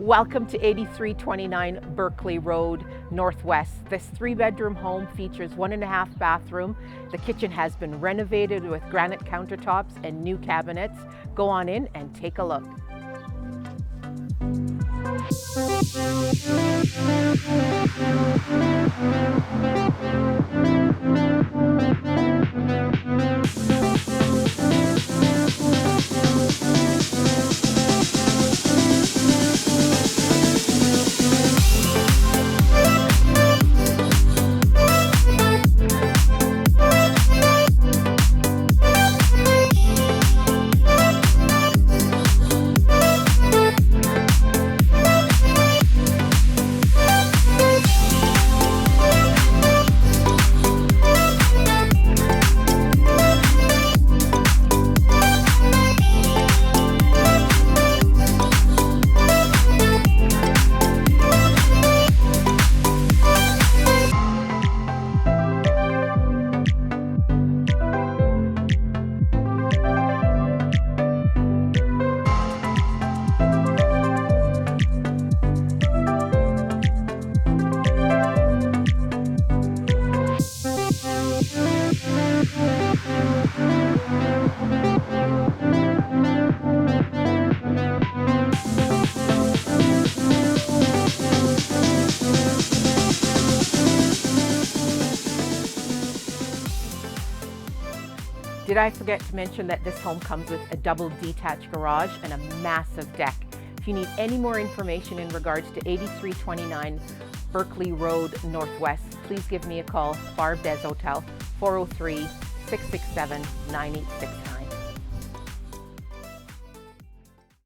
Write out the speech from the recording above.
Welcome to 8329 Berkley Road, Northwest. This 3-bedroom home features 1.5 bathroom. The kitchen has been renovated with granite countertops and new cabinets. Go on in and take a look. Did I forget to mention that this home comes with a double detached garage and a massive deck? If you need any more information in regards to 8329 Berkley Road Northwest, please give me a call, Barb Desautels, 403-667-9869.